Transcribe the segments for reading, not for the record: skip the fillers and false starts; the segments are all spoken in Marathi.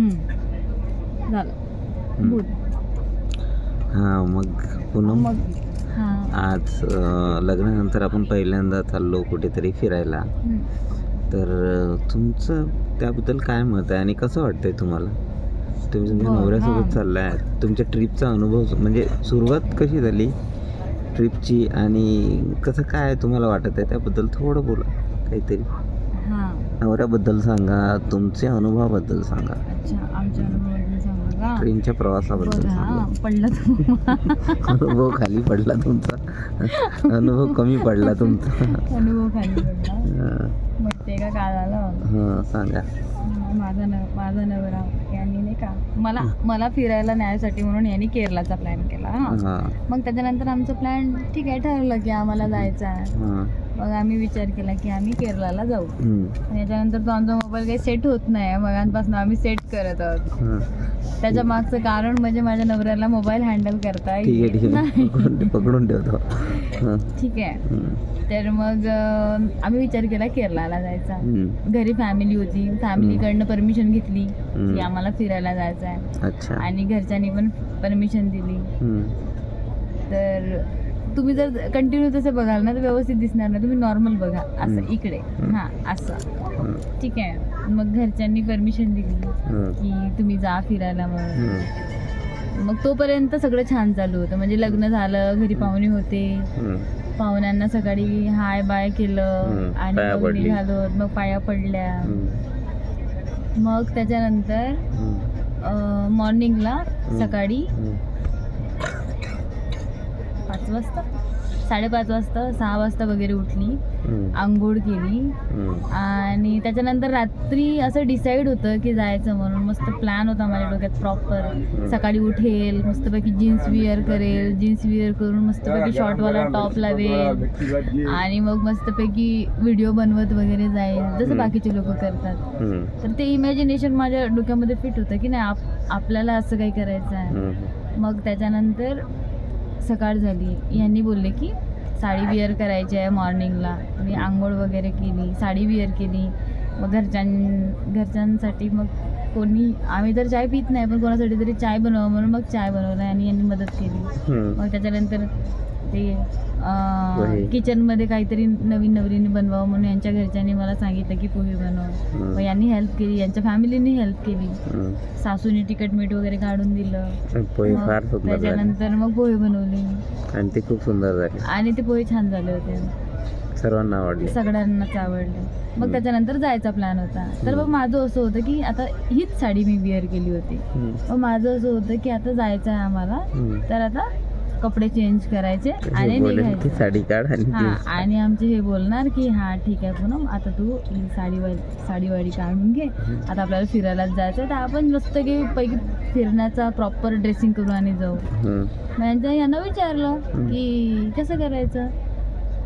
झालं. बोल. हां, मग पुन्हा मग हां. आज लग्नानंतर आपण पहिल्यांदा चाललो कुठेतरी फिरायला. तर तुमचं त्याबद्दल काय मत आहे आणि कसं वाटतंय तुम्हाला? तुम्ही तुमच्या नवऱ्यासोबत चाललाय. तुमच्या ट्रिपचा अनुभव म्हणजे सुरुवात कशी झाली ट्रिपची आणि कसं काय तुम्हाला वाटत आहे त्याबद्दल थोडं बोला काहीतरी. हां. नवऱ्याबद्दल सांगा, तुमच्या अनुभवाबद्दल सांगा, अच्छा, आमच्या अनुभवाबद्दल सांगा का? ट्रेनच्या प्रवासाबद्दल बरं, सांगा. हां, पडला तू. अनुभव खाली पडला तुमचा, अनुभव कमी पडला तुमचा. अनुभव खाली पडला. हां, मग ते का काय झालं, हां, सांगा. माझा नवरा यांनी नाही का मला फिरायला न्यायसाठी म्हणून यांनी केरलाचा प्लॅन केला. हां, मग त्याच्यानंतर आमचं प्लॅन ठीक आहे ठरलं की आम्हाला जायचं आहे. हां, मग आम्ही विचार केला की आम्ही केरलाला जाऊ. हं, आणि याच्यानंतर तो आमचा मोबाईल काही सेट होत नाही, मगांपासून आम्ही सेट करत आहोत. हां. त्याच्या मागचं कारण म्हणजे माझ्या नवऱ्याला मोबाईल हँडल करता ठीक आहे, ठीक नाही. आहे. पकडून ठेवतो. हां, ठीक आहे. हं, तर मग आम्ही विचार केला केरलाला जायचा. हं. घरी फॅमिली होती, फॅमिलीकडनं परमिशन घेतली हं. की आम्हाला फिरायला जायचं आहे. अच्छा. आणि घरच्यांनी पण परमिशन दिली. हं, तर तुम्ही जर कंटिन्यू तसं बघाल ना तर व्यवस्थित दिसणार नाही, तुम्ही नॉर्मल बघा असं इकडे. हां, असं हं, ठीक आहे. मग घरच्यांनी परमिशन दिली हं, की तुम्ही जा फिरायला म्हणून. हं, मग तोपर्यंत सगळं छान चालू होतं. म्हणजे लग्न झालं, घरी पाहुणे होते, हं. पाहुण्यांना सकाळी हाय बाय केलं आणि पाया मग पडली. निघालो. मग पाया पडल्या. हं, मग त्याच्यानंतर हं, मॉर्निंगला सकाळी हं. 5 वाजता 5:30 वाजता 6 वाजता वगैरे उठली, हं, आंघोळ केली हं. आणि त्याच्यानंतर रात्री असं डिसाईड होतं की जायचं म्हणून. मस्त प्लॅन होता माझ्या डोक्यात प्रॉपर. सकाळी उठेल, मस्तपैकी जीन्स विअर करेल, जीन्स विअर करून मस्तपैकी शॉर्टवाला टॉप लावेल आणि मग मस्तपैकी व्हिडिओ बनवत वगैरे जाईल जसं बाकीचे लोक करतात. हं, तर ते इमॅजिनेशन माझ्या डोक्यामध्ये फिट होतं की नाही आपल्याला असं काही करायचं आहे. हं. मग त्याच्यानंतर सकाळ झाली, यांनी बोलले की साडी विअर करायची आहे मॉर्निंगला. मी आंघोळ वगैरे केली, साडी विअर केली. मग घरच्यांसाठी मग आम्ही तर चाय पित नाही पण कोणासाठी तरी चाय बनवावं म्हणून मग चाय बनवलं आणि यांनी मदत केली. हं. मग त्याच्यानंतर ते पोहे. किचनमध्ये काहीतरी नवीन नवीन बनवावं म्हणून यांच्या घरच्यांनी मला सांगितलं की पोहे बनव. हं. मग यांनी हेल्प केली, यांच्या फॅमिलीनी हेल्प केली. हं. सासूने तिखट मीठ वगैरे काढून दिलं. पोहे मग फार सुंदर झाले त्याच्यानंतर मग पोहे बनवले आणि ते खूप सुंदर झाले. आणि ते पोहे छान झाले होते, सर्वांना आवडले. सगळ्यांनाच आवडले. मग त्याच्यानंतर जायचा प्लॅन होता. तर मग माझं असं होतं की आता हीच साडी मी विअर केली होती. हं, मग माझं असं होतं की आता जायचं आहे आम्हाला, हं. तर आता कपडे चेंज करायचे आणि हे बोलेल की निघायचं. साडी काढ आणि हां, जीन्स. आणि आमचे हे बोलणार की हां ठीक आहे पूनम, आता तू ही साडीवाडी काढून घे, आता आपल्याला फिरायलाच जायचं आहे, तर आपण मस्त की पैकी फिरण्याचा प्रॉपर ड्रेसिंग करू आणि जाऊ. हं, मग यांना विचारलं की कसं करायचं,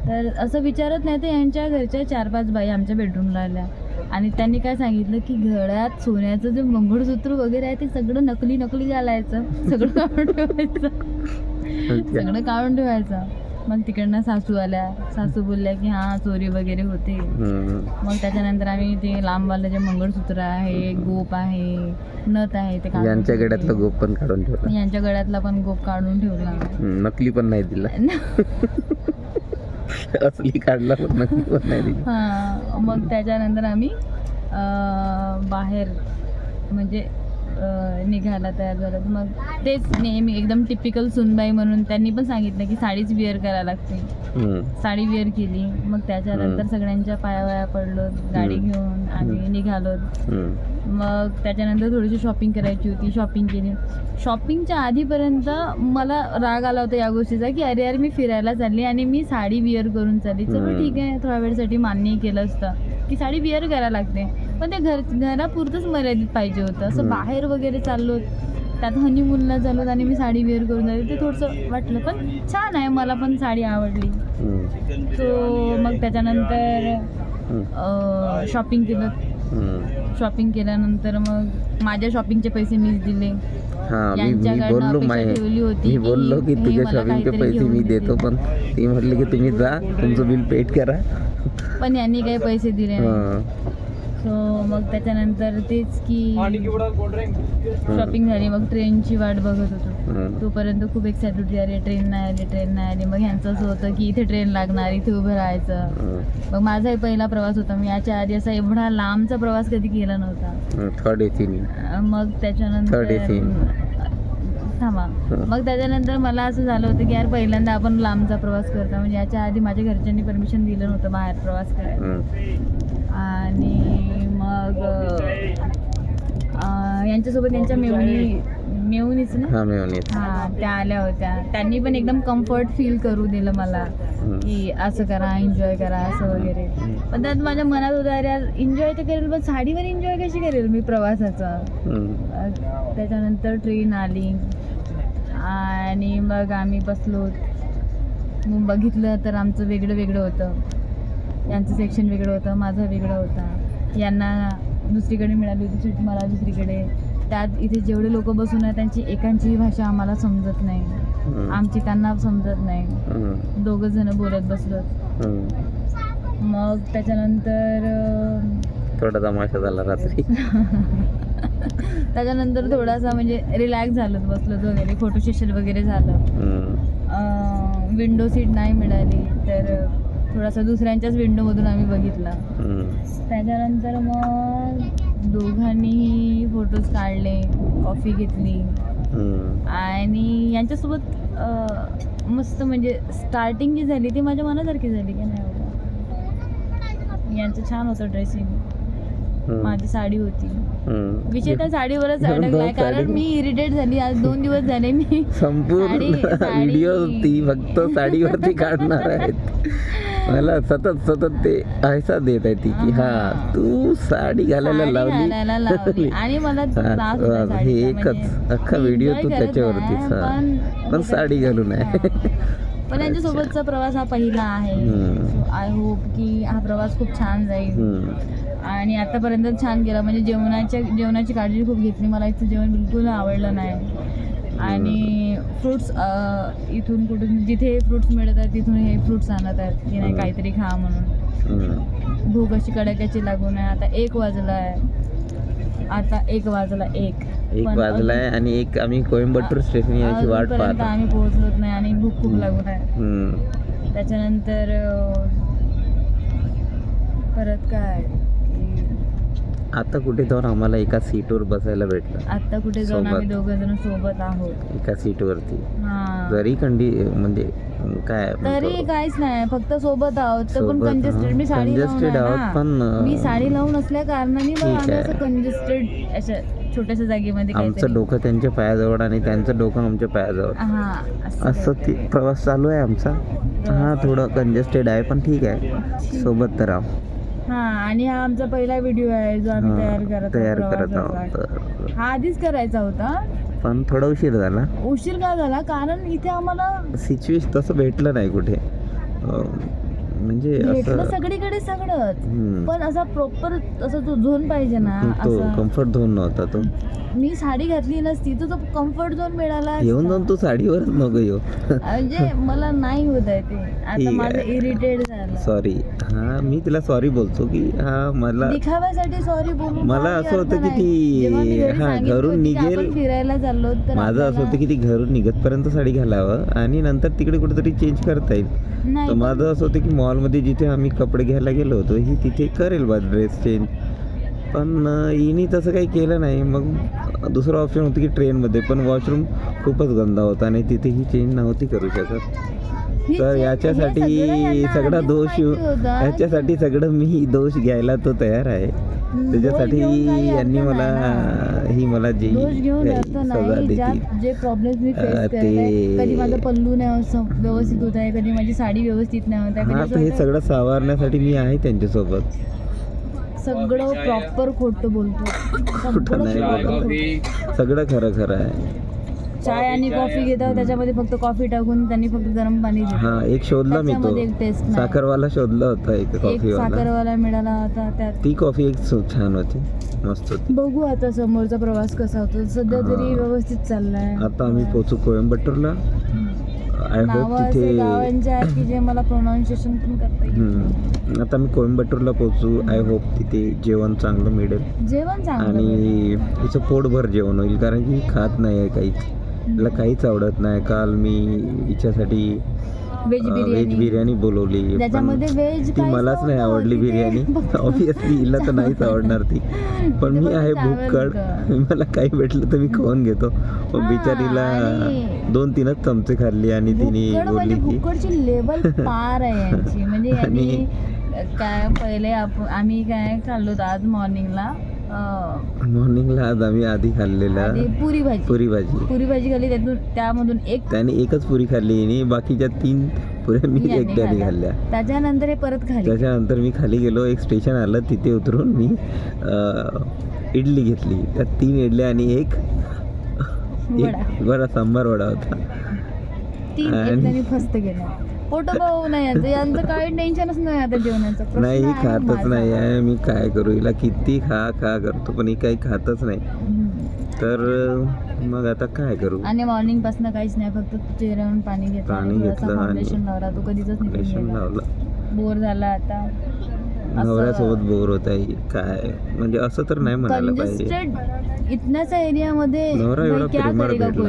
तर असं विचारत नाही तर यांच्या घरच्या 4-5 बाई आमच्या बेडरूमला आल्या आणि त्यांनी काय सांगितलं की गळ्यात सोन्याचं जे मंगळसूत्र वगैरे आहे ते सगळं नकली घालायचं, सगळं काढून ठेवायचं, सगळं काढून ठेवायचं. मग तिकडनं सासू आल्या, सासू बोलल्या की हां चोरी वगैरे होते. हं. मग त्याच्यानंतर आम्ही ते लांबवालं जे मंगळसूत्र आहे, गोप आहे, नथ आहे ते काढून यांच्या ठेवले. गड्यातलं गोप पण काढून ठेवला. यांच्या गळ्यातला पण गोप काढून ठेवला. नकली पण नाही दिला. असली काढला पण नकली पण नाही दिला. हां, मग त्याच्यानंतर आम्ही बाहेर म्हणजे निघायला तयार झालो. मग तेच नेहमी एकदम टिपिकल सुनबाई म्हणून त्यांनी पण सांगितलं की साडीच विअर करायला लागते. हं, साडी विअर केली. मग त्याच्यानंतर सगळ्यांच्या पाया पडलो, गाडी घेऊन आम्ही निघालो. हं, मग त्याच्यानंतर थोडीशी शॉपिंग करायची होती, शॉपिंग केली. शॉपिंगच्या आधीपर्यंत मला राग आला होता या गोष्टीचा की अरे यार मी फिरायला चालली आणि मी साडी विअर करून चालली. चलो ठीक आहे, थोड्या वेळसाठी मान्य केलं असतं की साडी विअर करायला लागते, पण ते घरापुरतंच मर्यादित पाहिजे होतं. असं बाहेर वगैरे चाललो, त्यात हनीमूनला चाललो आणि मी साडी वेअर करून जाते, ते थोडंसं वाटलं. पण छान आहे, मला पण साडी आवडली. हं. सो मग त्याच्यानंतर शॉपिंग केलं. शॉपिंग केल्यानंतर मग माझ्या शॉपिंगचे पैसे मीच दिले. हां, मी यांच्याकडनं बोललो अपेक्षा ठेवली होती मी बोललो की हे तुझ्या मला शॉपिंगचे काहीतरी पैसे घेऊन मी देतील. देतो, पण ती म्हटली की तुम्ही जा, तुमचं बिल पेड करा. पण यांनी काही पैसे दिले नाही. हां, सो मग त्याच्यानंतर तेच की शॉपिंग झाली, मग ट्रेनची वाट बघत होतो. तोपर्यंत खूप एक्साइट होती, अरे ट्रेन नाही आली. मग ह्यांचं असं होतं की इथे ट्रेन लागणार, इथे उभं राहायचं. मग माझाही पहिला प्रवास होता. मी याच्या आधी असा एवढा लांबचा प्रवास कधी केला नव्हता. Third AC. मग त्याच्यानंतर थांबा, मग त्याच्यानंतर मला असं झालं होतं की यार पहिल्यांदा आपण लांबचा प्रवास करतो. म्हणजे याच्या आधी माझ्या घरच्यांनी परमिशन दिलं नव्हतं बाहेर प्रवास करायला. आणि मग यांच्यासोबत यांच्या मेवणीच ना, हां, त्या आल्या होत्या. त्यांनी पण एकदम कम्फर्ट फील करू दिलं मला की असं करा, एन्जॉय करा असं वगैरे. पण त्यात माझ्या मनात होतं अरे यार एन्जॉय तर करेल, पण साडीवर एन्जॉय कशी करेल मी प्रवासाचा. त्याच्यानंतर ट्रेन आली आणि मग आम्ही बसलो. मग बघितलं तर आमचं वेगळं होतं. यांचं सेक्शन वेगळं होतं, माझं वेगळं होतं. यांना दुसरीकडे मिळाली होती सीट, मला दुसरीकडे. त्यात इथे जेवढे लोक बसून आहेत त्यांची एकांची भाषा आम्हाला समजत नाही, आमची त्यांना समजत नाही. दोघं जण बोलत बसलो. मग त्याच्यानंतर थोडा तमाशा झाला रात्री. त्याच्यानंतर थोडासा म्हणजे रिलॅक्स झालो, बसलो वगैरे, फोटो सेशन वगैरे झालं. विंडो सीट नाही मिळाली तर थोडासा दुसऱ्यांच्याच विंडोमधून आम्ही बघितला. त्याच्यानंतर मग दोघांनी फोटोज काढले, कॉफी घेतली आणि यांच्यासोबत मस्त म्हणजे स्टार्टिंग जी झाली ती माझ्या मनासारखी झाली की नाही होता. यांचं छान होतं ड्रेसिंग, माझी साडी होती. विषय त्या साडीवरच अडकलाय, कारण मी इरिटेट झाली. आज 2 दिवस झाले मी संपूर्ण व्हिडिओ ती फक्त साडीवरती काढणार आहेत. मला सतत ते ऐसा देत आहे ती की हा तू साडी घालायला लावली आणि मला त्रास होता हे एकच अख्खा व्हिडिओ तू त्याच्यावरतीच. पण साडी घालून आहे. पण यांच्यासोबतचा प्रवास हा पहिला आहे. आय होप की हा प्रवास खूप छान जाईल. आणि आतापर्यंत छान गेला. म्हणजे जेवणाची काळजी खूप घेतली. मला इथं जेवण बिलकुल आवडलं नाही. आणि फ्रूट्स इथून कुठून जिथे फ्रूट्स मिळत आहेत तिथून हे फ्रूट्स आणत आहेत की नाही काहीतरी खा म्हणून. भूक अशी कडाक्याची लागून आहे. आता 1 वाजला आहे. आणि आम्ही कोइंबतूर स्टेशन याची वाट पाहतो. आम्ही पोहोचलोच नाही आणि भूक खूप लागून आहे. त्याच्यानंतर परत काय आता कुठे जाऊन आम्हाला एका सीटवर बसायला भेटलं. आता कुठे जाऊन आम्ही दोघं जण सोबत आहोत एका सीटवरती. जरी म्हणजे काय तरी काहीच नाही, फक्त सोबत आहोत. तर पण कंजेस्टेड मी साडी लावून असल्या कारणाने असं कंजेस्टेड अशा छोट्याशा जागेमध्ये आमचं डोकं त्यांच्या पायाजवळ आणि त्यांचं डोकं आमच्या पायाजवळ असं ते प्रवास चालू आहे आमचा. हा थोडं कंजेस्टेड आहे पण ठीक आहे, सोबत तर आहोत. आणि हा आमचा पहिला व्हिडिओ आहे जो आम्ही तयार करत आहोत. हा आधीच करायचा होता पण थोडा उशीर झाला. उशीर का झाला कारण इथे आम्हाला सिच्युएशन तसं भेटलं नाही कुठे. म्हणजे भेटलं सगळीकडे सगळंच, पण असा प्रॉपर असा तो झोन पाहिजे ना. तो कम्फर्ट झोन नव्हता तो. मी साडी घातली नसती तर तो कम्फर्ट झोन मिळाला. येऊन जाऊन तू साडीवरच नको येऊ. म्हणजे मला नाही होत आहे ते. आता माझं इरिटेट झालं. सॉरी. हा मी तिला सॉरी बोलतो की हा मला दिखाव्यासाठी सॉरी बोलू. मला असं होतं की ती घरून निघेल फिरायला चाललो तर माझं असं होतं की ती घरून निघतपर्यंत साडी घालावं आणि नंतर तिकडे कुठेतरी चेंज करता येईल. तर माझं असं होतं की मॉलमध्ये जिथे आम्ही कपडे घ्यायला गेलो होतो ही तिथे करेल बा ड्रेस चेंज. पण हिने तसं काही केलं नाही. मग दुसरं ऑप्शन होतं की ट्रेनमध्ये, पण वॉशरूम खूपच गंदा होता आणि तिथे ही चेंज नव्हती करू शकत. तर याच्यासाठी सगळा दोष याच्यासाठी सगळं मी दोष घ्यायला तो तयार आहे. त्याच्यासाठी यांनी मला जी सजा देते जे प्रॉब्लेम्स मी फेस करते, कधी माझं पल्लू नाही व्यवस्थित होत आहे, कधी माझी साडी व्यवस्थित नाही होत आहे. तर हे सगळं सावरण्यासाठी मी आहे त्यांच्यासोबत. सगळं प्रॉपर खोटं बोलतो, सगळं खरं आहे. चाय आणि कॉफी घेतात त्याच्यामध्ये फक्त कॉफी टाकून त्यांनी फक्त गरम पाणी दिलं. एक शोधला मी तो साखरवाला शोधला होता. एक साखरवाला मिळाला होता. त्यात ती कॉफी एक छान होती, मस्त होती. बघू आता समोरचा प्रवास कसा होतो. सध्या तरी व्यवस्थित चाललाय. आता आम्ही पोहोचू कोइंबतूरला. आय होप तिथे गावांचे आहेत की जे मला प्रोनाऊन्सिएशन पण करता येईल. आता मी कोइंबतूरला पोहोचू. आय होप तिथे जेवण चांगलं मिळेल जेवण चांगलं आणि तिचं पोटभर जेवण होईल, कारण की खात नाही आहे काहीच, तिला काहीच आवडत नाही. काल मी हिच्यासाठी व्हेज व्हेज बिर्याणी बोलवली, पण त्याच्यामध्ये व्हेज ती मलाच नाही आवडली बिर्याणी. ऑब्विसली हिला तर नाहीच आवडणार ती, पण मी आहे भूकड, मला काही भेटलं तर मी खाऊन घेतो. पण बिचारीला 2-3च चमचे खाल्ली आणि तिने बोलली की भुक्कडची लेवल पार आहे यांची. म्हणजे यांनी काय पहिले आम्ही काय खाल्लो होतो आज मॉर्निंगला आज आम्ही आधी खाल्लेला पुरी पुरी भाजी खाल्ली. त्यामधून त्याने एकच पुरी खाल्ली आणि बाकीच्या 3 पुऱ्या मी एकट्याने खाल्ल्या. त्याच्यानंतर हे परत खाल्ली. त्याच्यानंतर मी खाली गेलो, एक स्टेशन आलं, तिथे उतरून मी इडली घेतली. त्यात 3 इडल्या आणि एक वडा, सांबार वडा होता. 3 एकट्याने फस्त गेला. पोटोभाऊ नाही यांचं काही टेन्शनच नाही आता जेवणाचं. नाही खातच नाही आहे. मी काय करू, हिला किती खा करतो पण ही काही खातच नाही. तर मग आता काय करू. आणि मॉर्निंग पासून काहीच नाही, फक्त चेहऱ्यावरून पाणी घेतलं फाउंडेशन लावला. तो कधीच लावला, बोर झाला आता. नवऱ्यासोबत बोर होत आहे काय, म्हणजे असं तर नाही म्हणायला पाहिजे. इतन्याच एरियामध्ये नवरा एवढा प्रेमळ भेटला.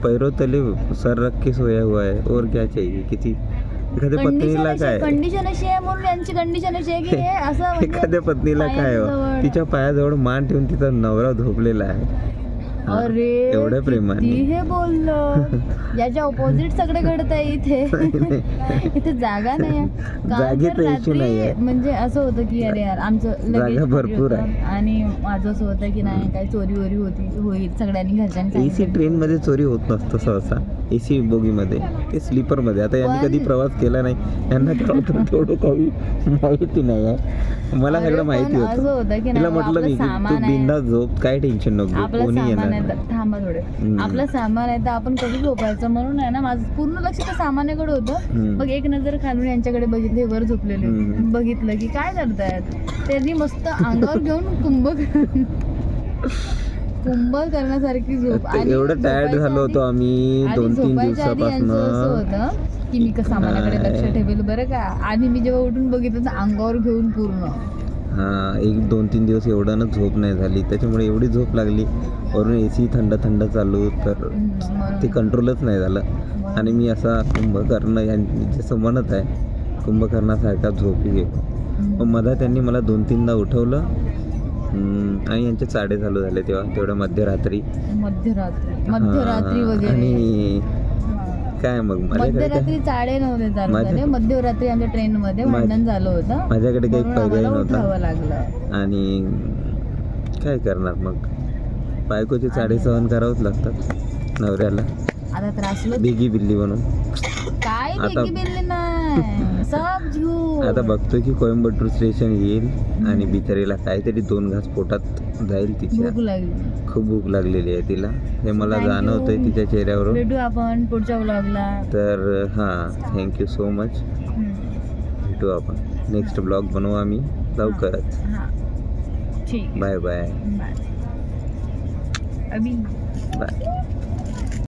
पैरो तले सर रख के सोया हुआ है, और क्या चाहिए. किती एखाद्या पत्नीला काय, कंडिशन अशी आहे म्हणून यांची कंडिशन अशी आहे की हे असं एखाद्या पत्नीला काय हो, तिच्या पायाजवळ मान ठेवून तिचा नवरा झोपलेला आहे. अरे एवढ्या प्रेमाने हे बोललं. याच्या ऑपोजिट सगळे घडत आहे इथे. इथे जागा नाही जागेत नाहीये. म्हणजे असं होतं की अरे यार आमचं जागा भरपूर आहे आणि माझं असं होतं की नाही काही चोरी होईल सगळ्यांनी घरच्यांनी. एसी ट्रेन मध्ये चोरी होत नसतं सहसा, एसी बोगी मध्ये, ते स्लीपर मध्ये. आता यांनी कधी प्रवास केला नाही, यांना तेवढं काही माहिती नाही आहे. मला सगळं माहिती होतं. तिला म्हटलं मी तू बिंदास झोप, काय टेन्शन नको, कोणी येणार. थांबा थोडे, आपलं सामान आहे तर आपण कसं झोपायचं म्हणून आहे ना. माझं पूर्ण लक्ष त्या सामानाकडे होतं. मग एक नजर खालून यांच्याकडे बघितले, वर झोपलेले, बघितलं की काय करतायत. त्यांनी मस्त अंगावर घेऊन कुंभ करण्यासारखी झोप. आणि एवढं टायर्ड झालो होतो आम्ही 2-3 दिवसापासून. असं होतं की मी सामानाकडे लक्ष ठेवेल बरं का. आणि मी जेव्हा उठून बघितलं तर अंगावर घेऊन पूर्ण. हां, 1-2-3 दिवस एवढं झोप नाही झाली, त्याच्यामुळे एवढी झोप लागली. वरून एसी थंड चालू, तर ते कंट्रोलच नाही झालं. आणि मी असा कुंभकर्ण जसं म्हणत आहे, कुंभकर्णासारखा झोपी गेलो. मग मधा त्यांनी मला 2-3दा उठवलं आणि यांचे चाडे चालू झाले तेवढ्या मध्यरात्री वगैरे. आणि काय मग मध्यरात्री चाडे नव्हते चालू झाले, मध्यरात्री आमच्या ट्रेन मध्ये भांडण झालं होतं. माझ्याकडे काही पर्याय नव्हता लागलं. आणि काय करणार, मग बायकोचे चाडे सहन करावंच लागतात नवऱ्याला. आता त्रास बेगी बिल्ली म्हणून काय बेगी बिल्ली नाही सब झूठ. आता बघतोय की कोइंबतूर स्टेशन येईल आणि बिचारीला काहीतरी 2 घास पोटात जाईल. तिच्या खूप भूक लागलेली आहे तिला, हे मला जाणवतंय तिच्या चेहऱ्यावरून. भेटू आपण पुढच्या व्लॉगला. तर हां, थँक्यू सो मच. भेटू आपण नेक्स्ट ब्लॉग बनवू आम्ही लवकरच. ठीक, बाय बाय. अभी बाय.